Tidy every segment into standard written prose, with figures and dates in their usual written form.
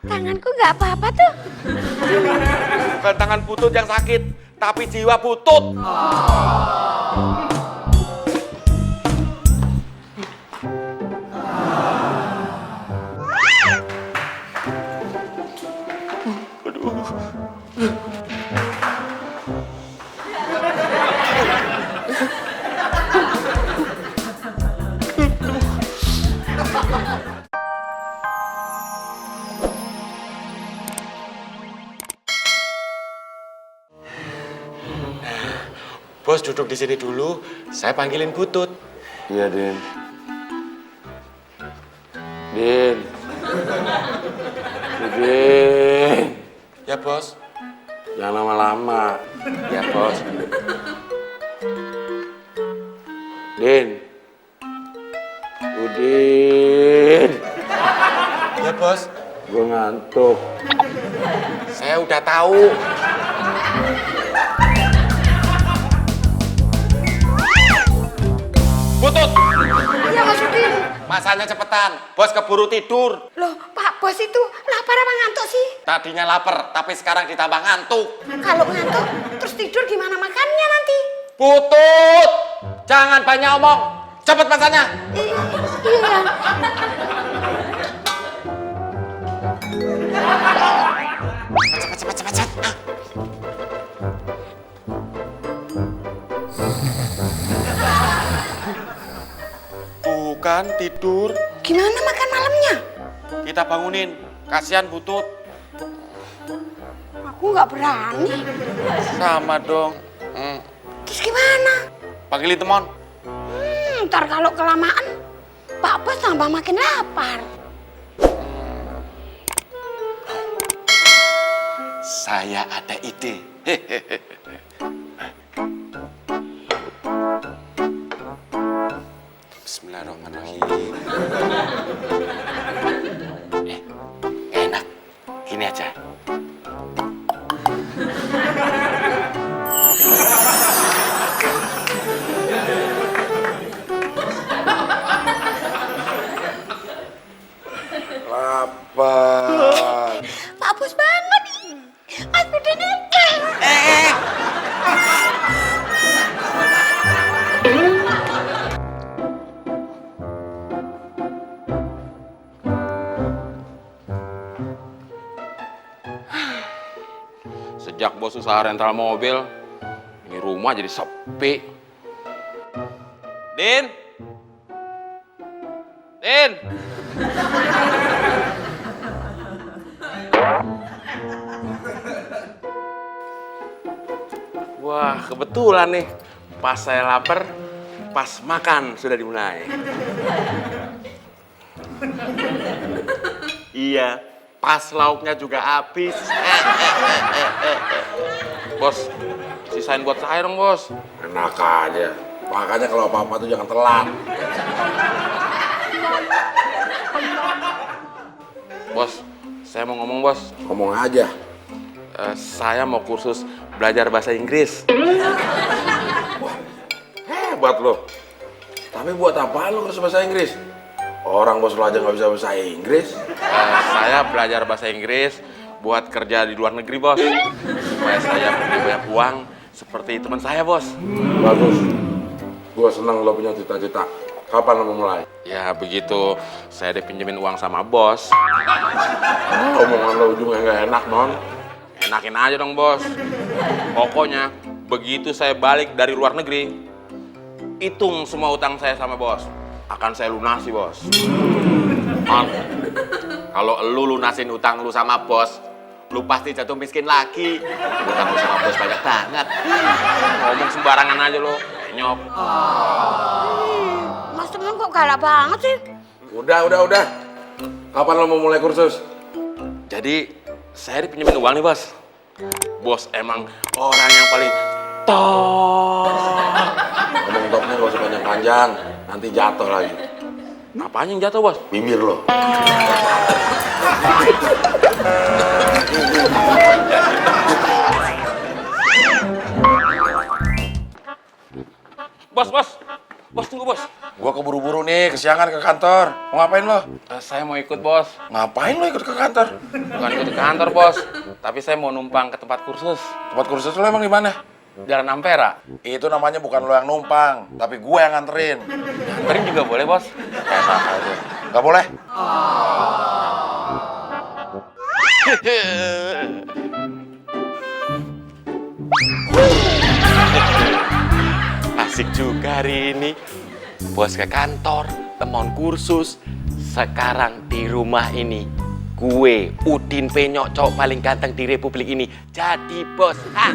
Tanganku nggak apa-apa tuh. Bukan tangan butut yang sakit, tapi jiwa butut. Bos duduk di sini dulu, saya panggilin butut. Iya, Din. Din. Din. Ya bos. Jangan lama-lama. Ya bos. Din. Udin. Ya bos. Gue ngantuk. Saya udah tahu. Butut. Iya Mas Udin. Masanya cepetan, bos keburu tidur. Loh Pak Bos itu lapar apa ngantuk sih? Tadinya lapar, tapi sekarang ditambah ngantuk. Kalau ngantuk terus tidur gimana makannya nanti? Butut, jangan banyak omong. Cepet masanya. Iya. Cepet. Bukan tidur, Gimana makan malamnya? kita bangunin. Kasihan butut. Aku nggak berani. Sama dong. Terus gimana? Panggilin temon. Ntar kalau kelamaan Pak Bos tambah makin lapar. Saya ada ide. Bismillahirrahmanirrahim. Enak. Gini aja. Lapar. Pak Bos banget. Mas Udin itu. Sejak bos usaha rental mobil, ini rumah jadi sepi. Din. Din. Wah, kebetulan nih. Pas saya lapar, pas makan sudah dimulai. Iya, pas lauknya juga habis. Bos, sisain buat saya dong, Bos. Enak aja. Makanya kalau apa-apa tuh jangan telat. Bos, saya mau ngomong, Bos. Ngomong aja. Saya mau kursus belajar bahasa Inggris. Wah, hebat lo. Tapi buat apaan lo kursus bahasa Inggris? Orang bos lo aja nggak bisa bahasa Inggris. Saya belajar bahasa Inggris buat kerja di luar negeri, Bos. Supaya saya punya banyak uang seperti teman saya, Bos. Bagus. Gua senang lo punya cita-cita. Kapan lo mau mulai? Ya begitu saya dipinjemin uang sama bos. Omongan lo ujungnya nggak enak, Non. Enakin aja dong, Bos. Pokoknya begitu saya balik dari luar negeri, hitung semua utang saya sama bos. Akan saya lunasi, Bos. Kalau lu lunasin utang lu sama bos, lu pasti jatuh miskin lagi. Utang lu sama bos banyak banget. Ngomong sembarangan aja lo, nyok. Mas Temen kok galak banget sih? Udah. Kapan lo mau mulai kursus? Jadi, saya dipinjemin uang nih, Bos. Bos emang orang yang paling top. Ngomong topnya gak usah panjang-panjang, nanti jatuh lagi. Apanya yang jatuh, Bos? Bibir lo. Bos. Bos, tunggu bos. Gua keburu-buru nih, kesiangan ke kantor. Mau ngapain lo? Saya mau ikut bos. Ngapain lo ikut ke kantor? Bukan ikut ke kantor bos, tapi saya mau numpang ke tempat kursus. Tempat kursus lo emang di mana? Jalan Ampera. Itu namanya bukan lo yang numpang, tapi gua yang nganterin. Anterin juga boleh bos. Enak aja. Gak boleh? Asik juga hari ini. Bos ke kantor, teman kursus. Sekarang di rumah ini, gue Udin Penyok cowok paling ganteng di Republik ini jadi bos. Wah.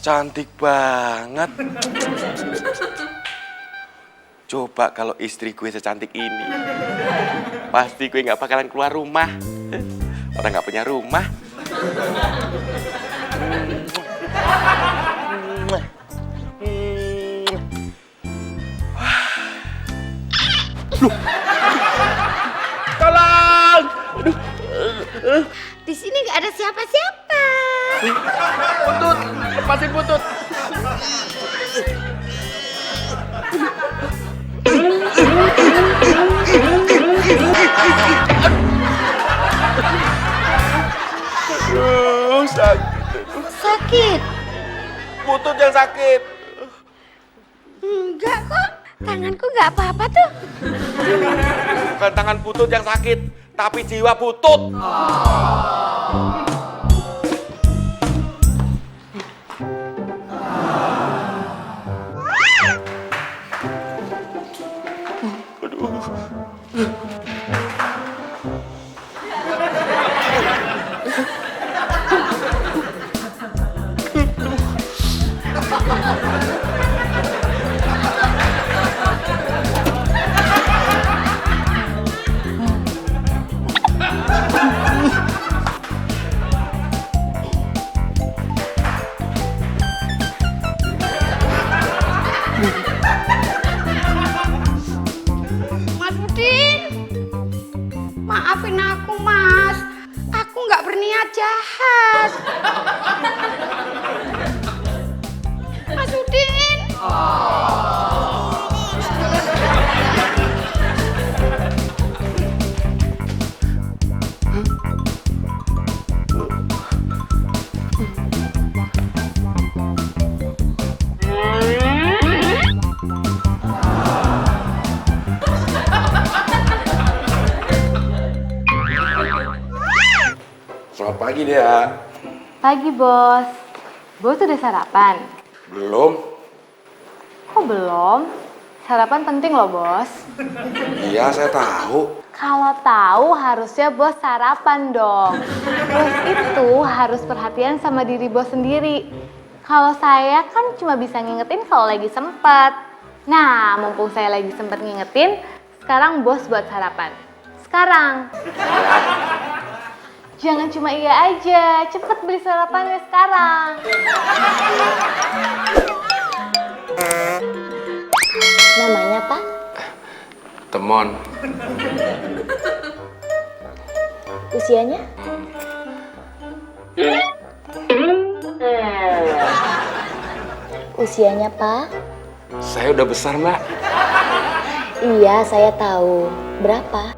Cantik banget. Coba kalau istri gue secantik ini, pasti gue nggak bakalan keluar rumah. Orang nggak punya rumah. Tolong! Di sini nggak ada siapa-siapa. Putut, lepasin Putut. Sakit? Putut yang sakit. Enggak kok. Tanganku nggak apa-apa tuh. Bukan tangan Putut yang sakit, tapi jiwa Putut. Mas Udin, maafin aku Mas. Aku nggak berniat jahat. Mas Udin. Selamat pagi, Dea. Pagi, Bos. Bos udah sarapan? Belum? Kok belum? Sarapan penting loh, Bos. Iya, saya tahu. Kalau tahu harusnya Bos sarapan dong. Bos itu harus perhatian sama diri Bos sendiri. Kalau saya kan cuma bisa ngingetin kalau lagi sempet. Nah, mumpung saya lagi sempet ngingetin, sekarang Bos buat sarapan. Sekarang. Jangan cuma iya aja, cepet beli sarapannya sekarang. Namanya Pak? Temon. Usianya? Usianya Pak? Saya udah besar, Mbak. Iya, saya tahu. Berapa?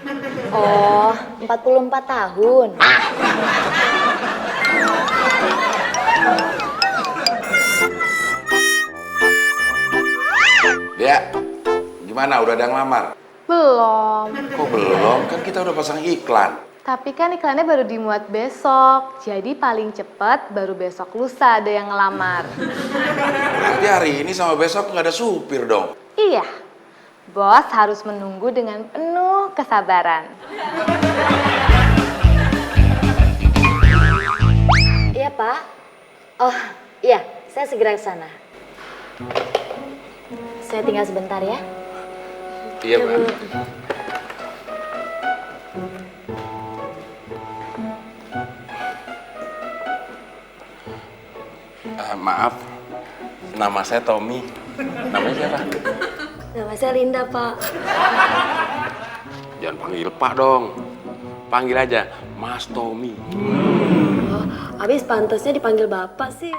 44. Oh, 44 tahun. Dea, gimana? Udah ada yang ngelamar? Belum. Kok belum? Kan kita udah pasang iklan. Tapi kan iklannya baru dimuat besok. Jadi paling cepat baru besok lusa ada yang ngelamar. Berarti hari ini sama besok nggak ada supir dong? Iya. Bos harus menunggu dengan penuh kesabaran. Iya, Pak. Oh, iya. Saya segera ke sana. Saya tinggal sebentar ya. Iya, Mbak. Maaf, nama saya Tommy. Namanya siapa? Nama saya Linda, Pak. Jangan panggil Pak dong. Panggil aja Mas Tommy. Habis pantasnya dipanggil Bapak sih.